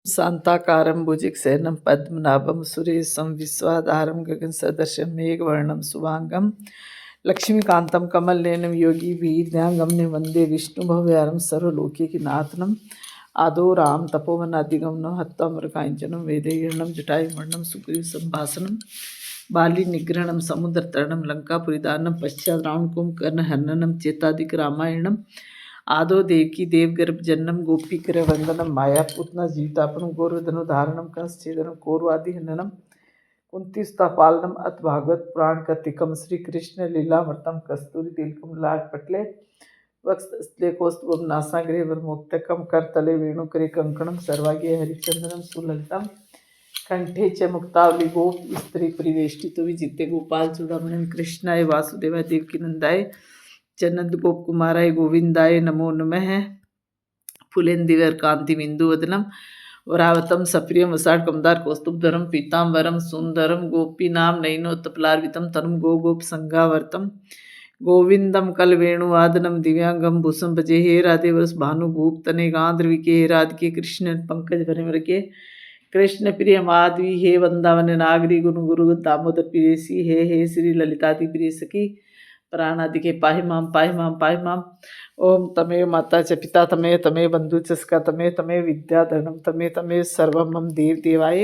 शान्ताकारं भुजगशयनं पद्मनाभं सुरेशं विश्वाधारं गगनसदृशं मेघवर्णं शुभांगं लक्ष्मीकान्तं कमलनयनं योगिभिर्ध्यानगम्यं वन्दे विष्णुभवयारं सर्वलोकैकनाथम् आदौ राम तपोवनादिगमनं हत्वामृकाञ्चनं वेदैर्णं जटायुमर्णं सुग्रीवसम्भाषणं बालीनिग्रहणं समुद्रतरणं लङ्कापुरीदानं पश्चात् रावणकुम्भकर्णहननं चेतादिक रामायणम् आदो देवकी देवगर्भ जन्नम गोपीकर वंदनम माया पूतना जीवितापनम गौरधनुधारणम कंसछेदनम कौरवादि हननम कुंतीस्ता पालनम अथ भागवत पुराण कथिकम श्री कृष्ण लीलामृतम कस्तूरी तिलकम लाट पटले वक्स्तले कौस्तुभम नासाग्रे वर्मोक्तकम करतले वेणुकरे कंकणम सर्वाग्य हरिचंदनम सुललितम कंठे च मुक्तावली गोप स्त्री परिवेष्टितो विजिते गोपाल चूड़ामणि कृष्णाय वासुदेवाय देवकी नंदाय चनंद गोप कुमाराय गोविंदाय नमो नमः फुलेन्दिवर कांतिबिंदुवदनम वरावतम सप्रियम वसाटकमदार कौस्तुभधरम पीतांबरम सुंदरम गोपीनाम नयनोत्पलार्वितम तनुम गोप संगावर्तम गोविंदम कलवेणुवादनम दिव्यांगम भूषम भजे हे राधे वरस भानुभूप तने गांध्रविके हे राधिके कृष्ण पंकज भरमरके कृष्ण प्रिय माधवी हे वृंदावन नागरी गुरु गुरु दामोदर प्रियसी हे श्री ललितादि प्रिय सखी प्राणादिके पाहि माम ओम तमेव माता च पिता तमेव तमेव बंधु च सखा तमेव तमेव विद्याधरणम तमेव तमेव सर्वं मम देव देवाय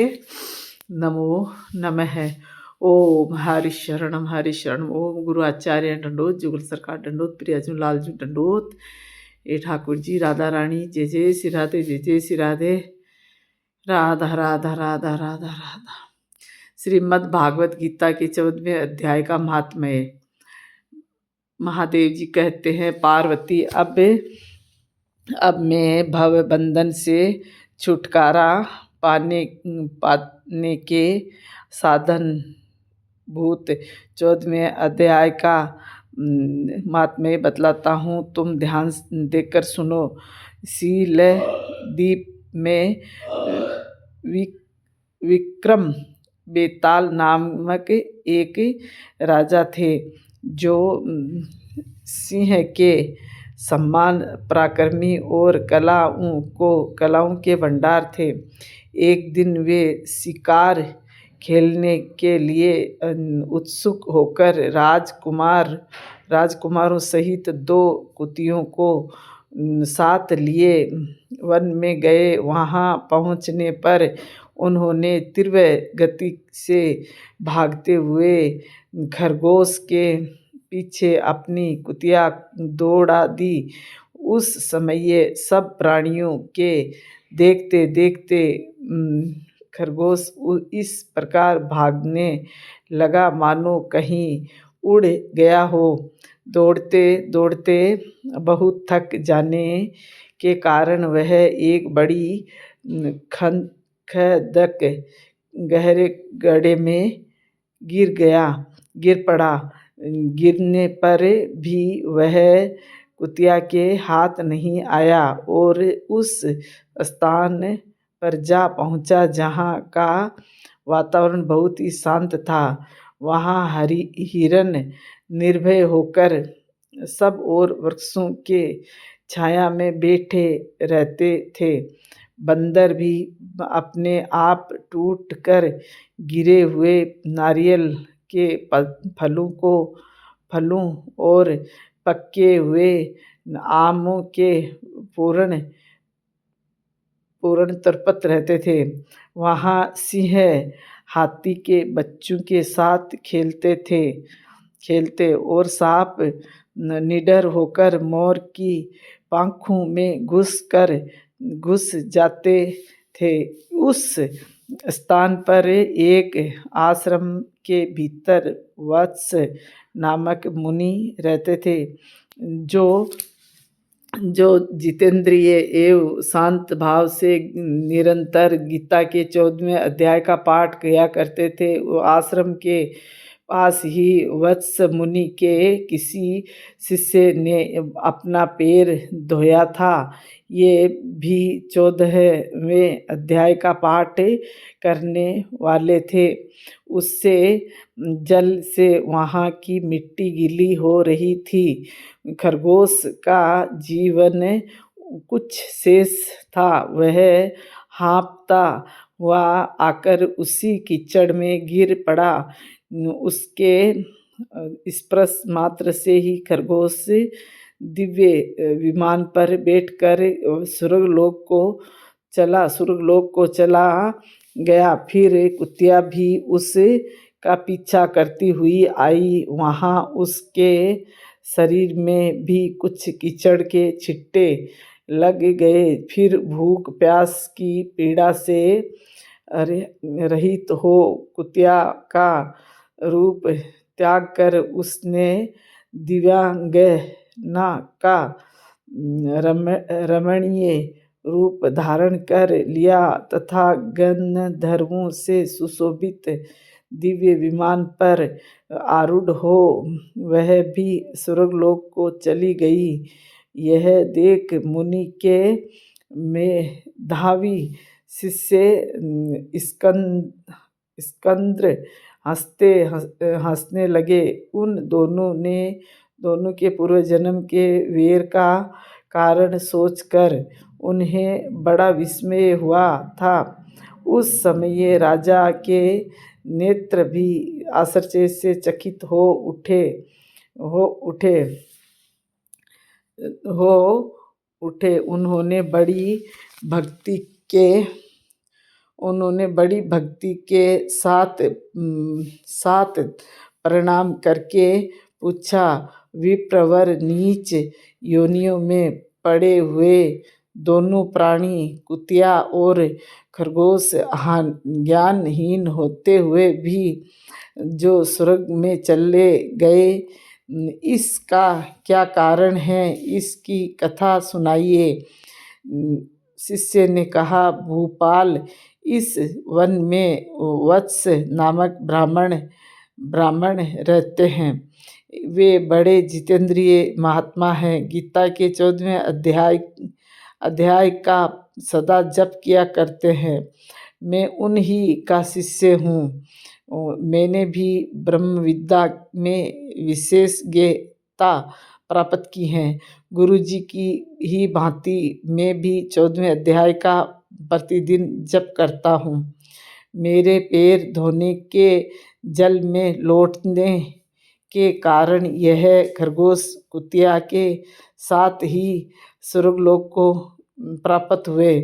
नमो नमः। ओम हरि शरणम ओम गुरु आचार्य दंडोत जुगल सरकार दंडोत प्रिय अर्जुन लाल जी दंडोत ए ठाकुर जी राधा रानी जय जय श्री राधे जय जय श्री राधे राधा राधा राधा राधा राधा। श्रीमद् भागवत गीता के 14वें अध्याय का महात्म्य। महादेव जी कहते हैं, पार्वती अब मैं भव बंधन से छुटकारा पाने के साधन भूत 14वें अध्याय का महात्म्य बतलाता हूँ, तुम ध्यान देकर सुनो। शील द्वीप में विक्रम बेताल नामक एक राजा थे, जो सिंह के सम्मान पराक्रमी और कलाओं के भंडार थे। एक दिन वे शिकार खेलने के लिए उत्सुक होकर राजकुमारों सहित 2 कुतियों को साथ लिए वन में गए। वहां पहुंचने पर उन्होंने तीव्र गति से भागते हुए खरगोश के पीछे अपनी कुतिया दौड़ा दी। उस समय सब प्राणियों के देखते देखते खरगोश इस प्रकार भागने लगा मानो कहीं उड़ गया हो। दौड़ते दौड़ते बहुत थक जाने के कारण वह एक बड़ी खंदक गहरे गड्ढे में गिर पड़ा। गिरने पर भी वह कुतिया के हाथ नहीं आया और उस स्थान पर जा पहुंचा जहां का वातावरण बहुत ही शांत था। वहां हिरन निर्भय होकर सब और वृक्षों के छाया में बैठे रहते थे। बंदर भी अपने आप टूट कर गिरे हुए नारियल के फलों और पके हुए आमों के पूर्ण तरपत रहते थे। वहां सिंह हाथी के बच्चों के साथ खेलते और सांप निडर होकर मोर की पांखों में घुस जाते थे। उस स्थान पर एक आश्रम के भीतर वत्स नामक मुनि रहते थे, जो जितेंद्रिय एवं शांत भाव से निरंतर गीता के 14वें अध्याय का पाठ किया करते थे। वो आश्रम के पास ही वत्स मुनि के किसी शिष्य ने अपना पैर धोया था। ये भी 14वें अध्याय का पाठ करने वाले थे। उससे जल से वहाँ की मिट्टी गीली हो रही थी। खरगोश का जीवन कुछ शेष था। वह हाँफता हुआ आकर उसी कीचड़ में गिर पड़ा। उसके स्पर्श मात्र से ही खरगोश दिव्य विमान पर बैठकर स्वर्गलोक को चला गया। फिर कुतिया भी उस का पीछा करती हुई आई। वहाँ उसके शरीर में भी कुछ कीचड़ के छिट्टे लग गए। फिर भूख प्यास की पीड़ा से रहित हो कुतिया का रूप त्याग कर उसने दिव्यांगना का रमणीय रूप धारण कर लिया तथा गंधर्वों से सुशोभित दिव्य विमान पर आरूढ़ हो वह भी स्वर्गलोक को चली गई। यह देख मुनि के मेधावी शिष्य स्कंद्र हंसने लगे। उन दोनों के पूर्वजन्म के वैर का कारण सोचकर उन्हें बड़ा विस्मय हुआ था। उस समय राजा के नेत्र भी आश्चर्य से चकित हो उठे। उन्होंने बड़ी भक्ति के साथ प्रणाम करके पूछा, विप्रवर, नीच योनियों में पड़े हुए दोनों प्राणी कुतिया और खरगोश ज्ञानहीन होते हुए भी जो स्वर्ग में चले गए, इसका क्या कारण है? इसकी कथा सुनाइए। शिष्य ने कहा, भूपाल, इस वन में वत्स नामक ब्राह्मण रहते हैं। वे बड़े जितेंद्रिय महात्मा हैं। गीता के 14वें अध्याय का सदा जप किया करते हैं। मैं उन्हीं का शिष्य हूँ। मैंने भी ब्रह्म विद्या में विशेषज्ञता प्राप्त की है। गुरुजी की ही भांति मैं भी 14वें अध्याय का प्रतिदिन जप करता हूँ। मेरे पैर धोने के जल में लौटने के कारण यह खरगोश कुतिया के साथ ही स्वर्गलोक को प्राप्त हुए।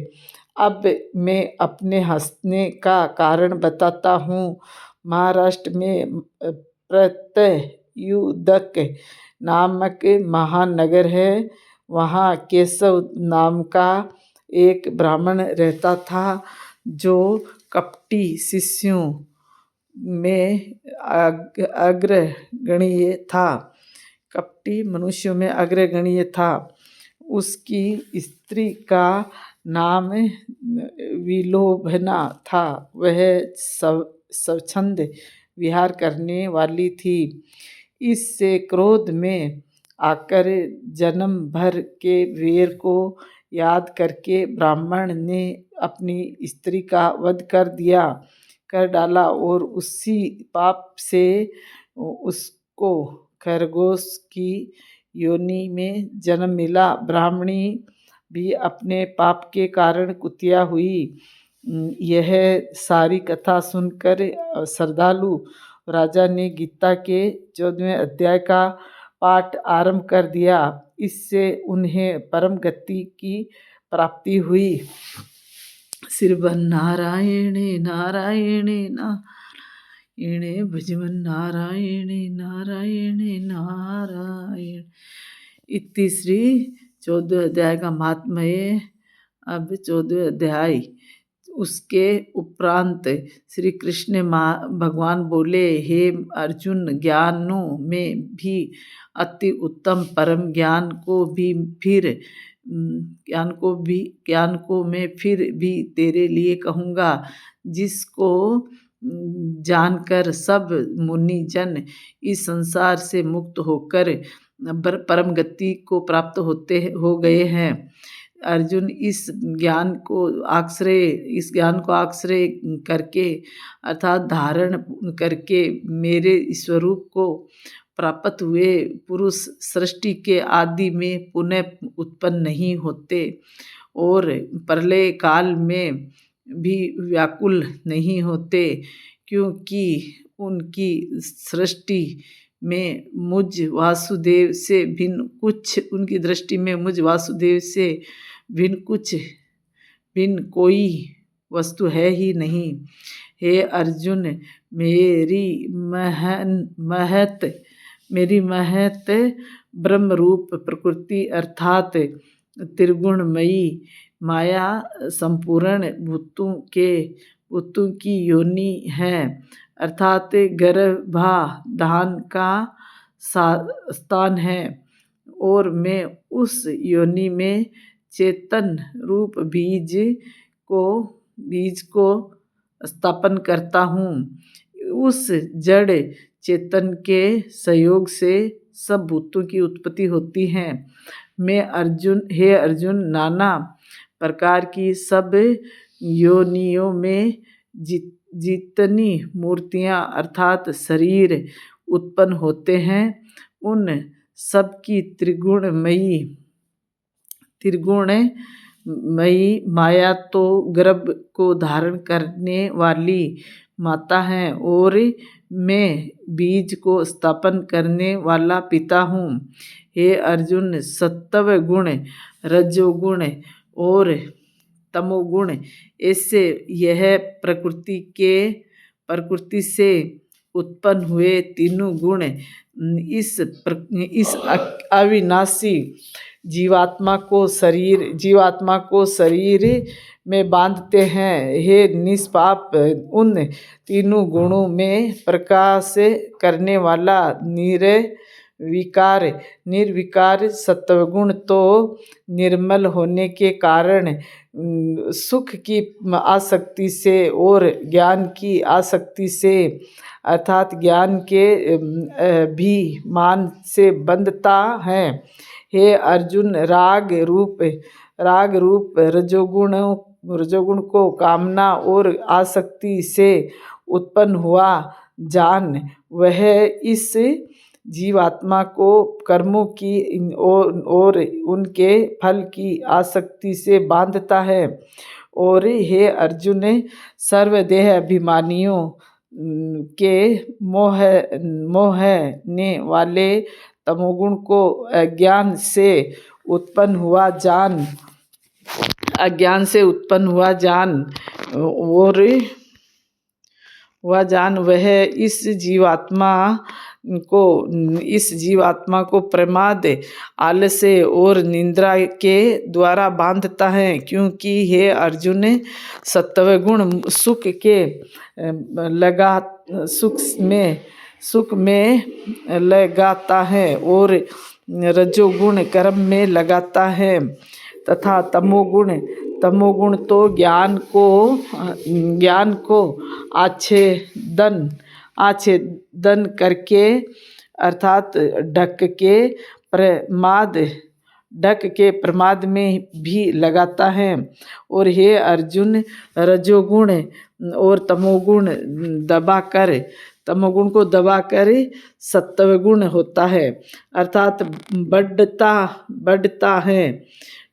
अब मैं अपने हंसने का कारण बताता हूँ। महाराष्ट्र में प्रत्युदक नामक महानगर है। वहाँ केशव नाम का एक ब्राह्मण रहता था जो कपटी शिष्यों में अग्रगण्य था। कपटी मनुष्यों में अग्रगण्य था। उसकी स्त्री का नाम विलोभना था। वह स्वच्छंद विहार करने वाली थी। इससे क्रोध में आकर जन्म भर के वैर को याद करके ब्राह्मण ने अपनी स्त्री का वध कर डाला और उसी पाप से उसको खरगोश की योनि में जन्म मिला। ब्राह्मणी भी अपने पाप के कारण कुतिया हुई। यह सारी कथा सुनकर श्रद्धालु राजा ने गीता के 14वें अध्याय का पाठ आरंभ कर दिया। इससे उन्हें परम गति की प्राप्ति हुई। श्रीवन नारायणे नारायणे नारायणे भजवन नारायणे नारायणे नारायण। इति श्री 14वें अध्याय का महात्म्य है। अब 14वें अध्याय। उसके उपरांत श्री कृष्ण भगवान बोले, हे अर्जुन, ज्ञानों में भी अति उत्तम परम ज्ञान को मैं फिर भी तेरे लिए कहूँगा, जिसको जानकर सब मुनि जन इस संसार से मुक्त होकर परम गति को प्राप्त हो गए हैं। अर्जुन, इस ज्ञान को आश्रय करके अर्थात धारण करके मेरे स्वरूप को प्राप्त हुए पुरुष सृष्टि के आदि में पुनः उत्पन्न नहीं होते और प्रलय काल में भी व्याकुल नहीं होते, क्योंकि उनकी सृष्टि में मुझ वासुदेव से भिन्न कोई वस्तु है ही नहीं। हे अर्जुन, मेरी महत ब्रह्म रूप प्रकृति अर्थात त्रिगुणमयी माया संपूर्ण भूतों की योनि है, अर्थात गर्भाधान का स्थान है, और मैं उस योनि में चेतन रूप बीज को स्थापन करता हूँ। उस जड़ चेतन के सहयोग से सब भूतों की उत्पत्ति होती है। हे अर्जुन, नाना प्रकार की सब योनियों में जितनी मूर्तियाँ अर्थात शरीर उत्पन्न होते हैं, उन सब की त्रिगुणमयी माया तो गर्भ को धारण करने वाली माता है, और मैं बीज को स्थापन करने वाला पिता हूँ। हे अर्जुन, सत्व गुण, रजोगुण और तमोगुण ऐसे यह प्रकृति से उत्पन्न हुए तीनों गुण इस अविनाशी जीवात्मा को शरीर में बांधते हैं। हे निष्पाप, उन तीनों गुणों में प्रकाश करने वाला निर्विकार सत्वगुण तो निर्मल होने के कारण सुख की आसक्ति से और ज्ञान की आसक्ति से अर्थात ज्ञान के अभिमान से बंधता है। हे अर्जुन, राग रूप रजोगुण को कामना और आसक्ति से उत्पन्न हुआ जान, वह इस जीवात्मा को कर्मों की और उनके फल की आसक्ति से बांधता है। और हे अर्जुन, सर्वदेह अभिमानियों के मोहने वाले तमोगुण को अज्ञान से उत्पन्न हुआ जान वह इस जीवात्मा को प्रमाद, आलस्य और निद्रा के द्वारा बांधता है। क्योंकि हे अर्जुन, सत्वगुण सुख में लगाता है और रजोगुण कर्म में लगाता है, तथा तमोगुण तो ज्ञान को आच्छेदन करके अर्थात ढक के प्रमाद में भी लगाता है। और हे अर्जुन, रजोगुण और तमोगुण को दबाकर सत्वगुण होता है, अर्थात बढ़ता है,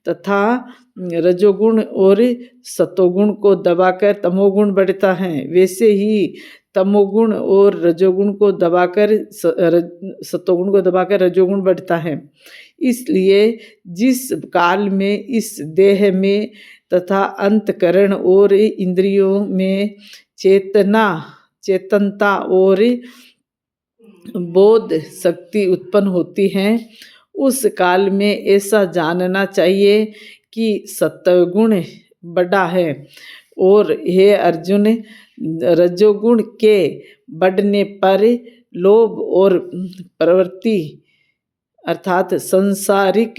तथा रजोगुण और सतोगुण को दबाकर तमोगुण बढ़ता है। वैसे ही तमोगुण और रजोगुण को दबाकर सतोगुण को दबाकर रजोगुण बढ़ता है। इसलिए जिस काल में इस देह में तथा अंतकरण और इंद्रियों में चेतनता और बोध शक्ति उत्पन्न होती है, उस काल में ऐसा जानना चाहिए कि सत्वगुण बड़ा है। और हे अर्जुन, रजोगुण के बढ़ने पर लोभ और प्रवृत्ति अर्थात सांसारिक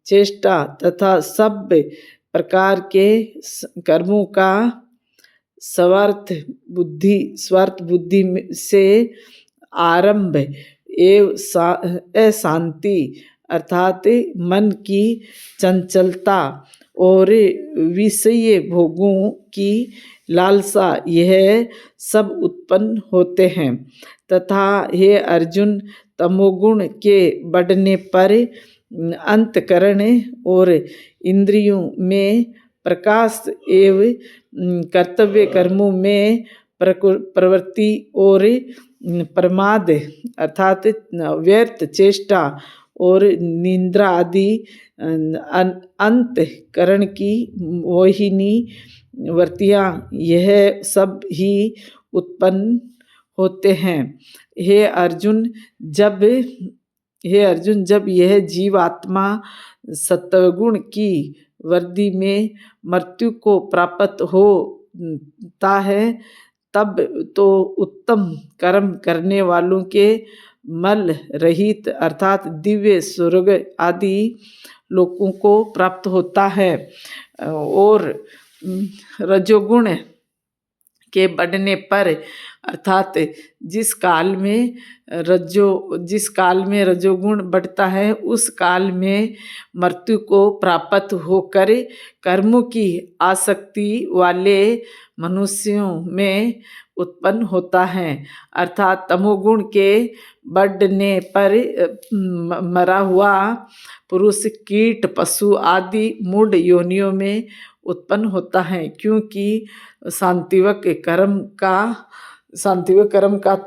चेष्टा तथा सब प्रकार के कर्मों का स्वार्थ बुद्धि से आरंभ एवं अशांति अर्थात मन की चंचलता और विषय भोगों की लालसा, यह सब उत्पन्न होते हैं। तथा हे अर्जुन, तमोगुण के बढ़ने पर अंतकरण और इंद्रियों में प्रकाश एवं कर्तव्य कर्मों में प्रवृत्ति और प्रमाद अर्थात व्यर्थ चेष्टा और निंद्रा आदि अंतःकरण की मोहिनी वृत्तियाँ यह सब ही उत्पन्न होते हैं। हे अर्जुन जब यह जीवात्मा सत्वगुण की वृद्धि में मृत्यु को प्राप्त होता है तब तो उत्तम कर्म करने वालों के मल रहित अर्थात दिव्य स्वर्ग आदि लोकों को प्राप्त होता है। और रजोगुण के बढ़ने पर अर्थात जिस काल में रजोगुण बढ़ता है उस काल में मृत्यु को प्राप्त होकर कर्मों की आसक्ति वाले मनुष्यों में उत्पन्न होता है। अर्थात तमोगुण के बढ़ने पर मरा हुआ पुरुष कीट पशु आदि मूढ़ योनियों में उत्पन्न होता है, क्योंकि शांतिवक कर्म का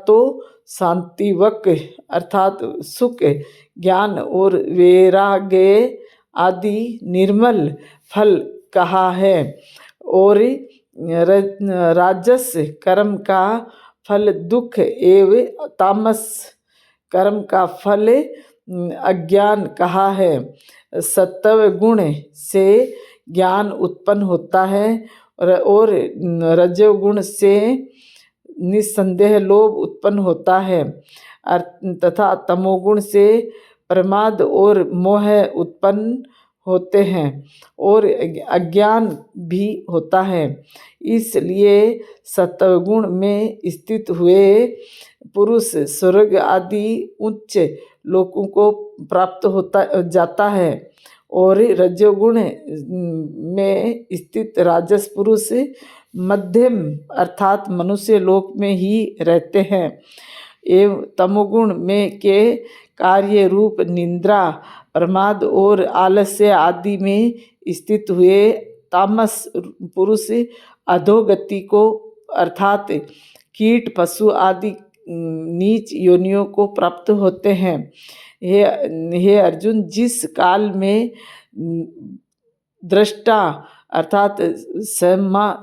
तो शांतिवक अर्थात सुख ज्ञान और वैराग्य आदि निर्मल फल कहा है, और राजस कर्म का फल दुख एवं तामस कर्म का फल अज्ञान कहा है। सत्व गुण से ज्ञान उत्पन्न होता है और रजोगुण से निस्संदेह लोभ उत्पन्न होता है तथा तमोगुण से प्रमाद और मोह उत्पन्न होते हैं और अज्ञान भी होता है। इसलिए सत्वगुण में स्थित हुए पुरुष स्वर्ग आदि उच्च लोकों को प्राप्त होता जाता है और रजोगुण में स्थित राजस पुरुष मध्यम अर्थात मनुष्य लोक में ही रहते हैं। एवं तमोगुण में के कार्य रूप निंद्रा प्रमाद और आलस्य आदि में स्थित हुए तामस पुरुष अधोगति को अर्थात कीट पशु आदि नीच योनियों को प्राप्त होते हैं। हे अर्जुन, जिस काल में दृष्टा अर्थात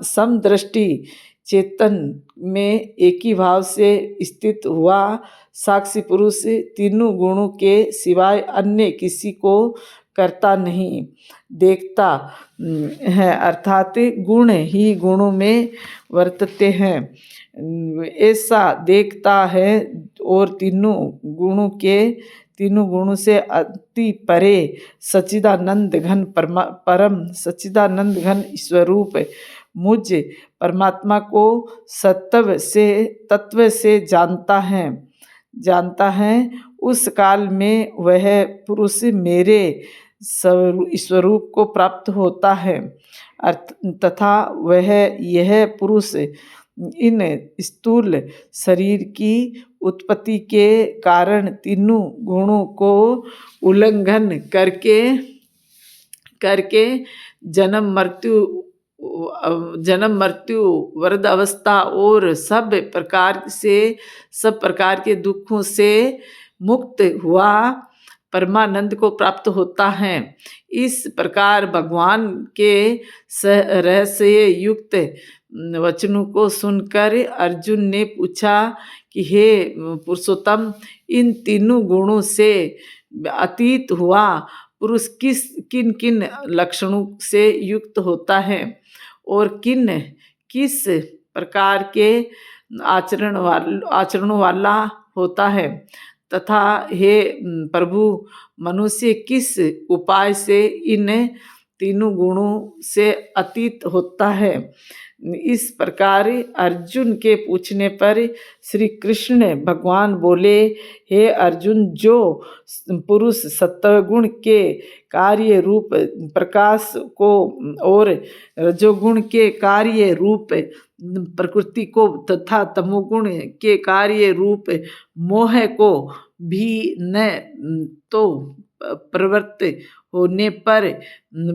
समदृष्टि चेतन में एक ही भाव से स्थित हुआ साक्षी पुरुष तीनों गुणों के सिवाय अन्य किसी को करता नहीं देखता है, अर्थात गुण ही गुणों में वर्तते हैं ऐसा देखता है और तीनों गुणों से अति परे सच्चिदानंद घन परम सच्चिदानंद घन स्वरूप मुझ परमात्मा को तत्व से जानता है। उस काल में वह पुरुष मेरे स्वरूप को प्राप्त होता है तथा वह यह पुरुष इन स्थूल शरीर की उत्पत्ति के कारण तीनों गुणों को उल्लंघन करके जन्म मृत्यु वृद्ध अवस्था और सब प्रकार के दुखों से मुक्त हुआ परमानंद को प्राप्त होता है। इस प्रकार भगवान के रहस्य युक्त वचनों को सुनकर अर्जुन ने पूछा कि हे पुरुषोत्तम, इन तीनों गुणों से अतीत हुआ पुरुष किन किन लक्षणों से युक्त होता है और किस प्रकार के आचरणों वाला होता है तथा हे प्रभु, मनुष्य किस उपाय से इन तीनों गुणों से अतीत होता है। इस प्रकार अर्जुन के पूछने पर श्री कृष्ण भगवान बोले, हे अर्जुन, जो पुरुष सत्वगुण के कार्य रूप प्रकाश को और रजोगुण के कार्य रूप प्रकृति को तथा तमोगुण के कार्य रूप मोह को भी न तो प्रवृत्त होने पर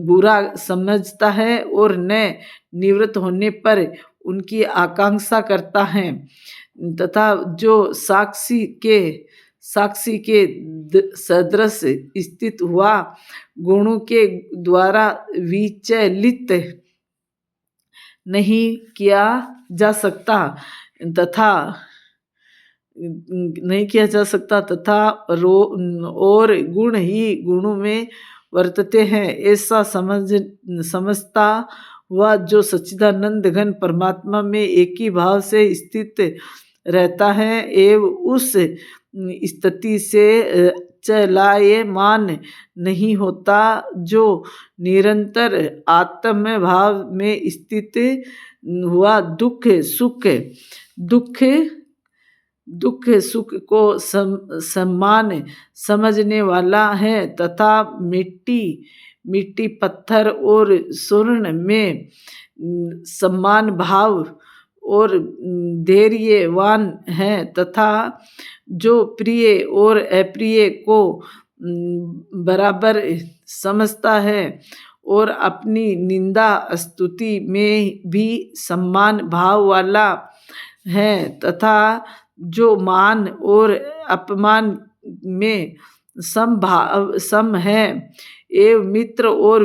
बुरा समझता है और न निवृत्त होने पर उनकी आकांक्षा करता है, तथा जो साक्षी के सदृश स्थित हुआ गुणों के द्वारा विचलित नहीं किया जा सकता तथा और गुण ही गुणों में वर्तते हैं, ऐसा समझता हुआ जो सच्चिदानंद घन परमात्मा में एक ही भाव से स्थित रहता है एवं उस स्थिति से चलायमान नहीं होता, जो निरंतर आत्म भाव में स्थित हुआ दुख सुख को सम्मान समझने वाला है, तथा मिट्टी पत्थर और स्वर्ण में सम्मान भाव और धैर्यवान है, तथा जो प्रिय और अप्रिय को बराबर समझता है और अपनी निंदा स्तुति में भी सम्मान भाव वाला है, तथा जो मान और अपमान में सम है एवं मित्र और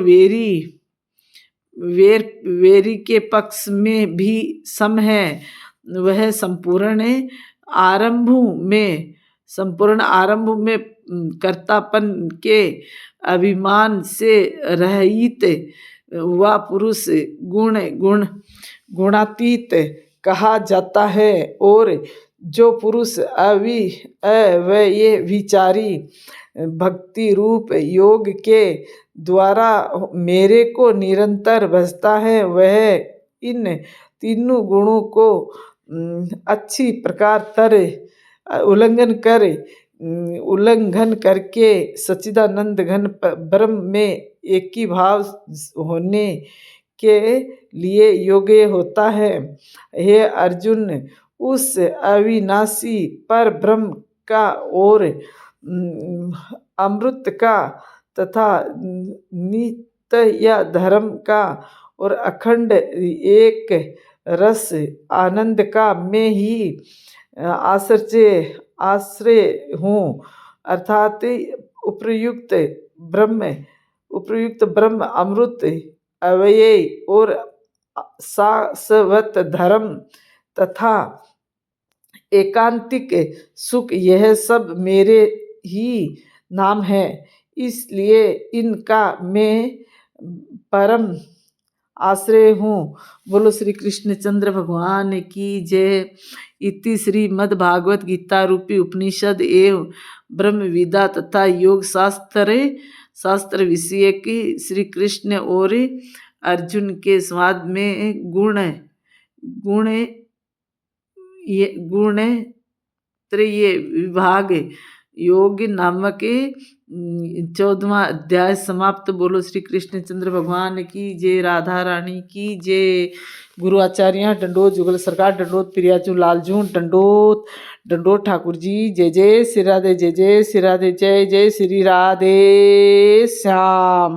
वेरी के पक्ष में भी सम है, वह संपूर्ण आरंभ में कर्तापन के अभिमान से रहित हुआ पुरुष गुणातीत कहा जाता है, और जो पुरुष अव्यभिचारी भक्ति रूप योग के द्वारा मेरे को निरंतर भजता है, वह इन तीनों गुणों को अच्छी प्रकार उल्लंघन करके सच्चिदानंद घन ब्रह्म में एक ही भाव होने के लिए योग्य होता है। हे अर्जुन, उस अविनाशी पर ब्रह्म का और अमृत का तथा नित्य धर्म का और अखंड एक रस आनंद का मैं ही आश्रय हूँ, अर्थात उपयुक्त ब्रह्म अमृत अव्यय और शाश्वत धर्म तथा एकांतिक सुख, यह सब मेरे ही नाम है, इसलिए इनका मैं परम आश्रय हूँ। बोलो श्री कृष्णचंद्र भगवान की जय। इति श्रीमद् भागवत गीता रूपी उपनिषद एवं ब्रह्म विद्या तथा योग शास्त्र विषय की श्री कृष्ण और अर्जुन के संवाद में गुणत्रय विभाग योग नामक 14वां अध्याय समाप्त। बोलो श्री कृष्णचंद्र भगवान की जय। राधा रानी की जय। गुरु आचार्य डंडोत, जुगल सरकार डंडोत, प्रियाजू लालजू डंडोत ठाकुर जी। जय जय श्री राधे, जय जय श्री राधे, जय जय श्री राधे श्याम।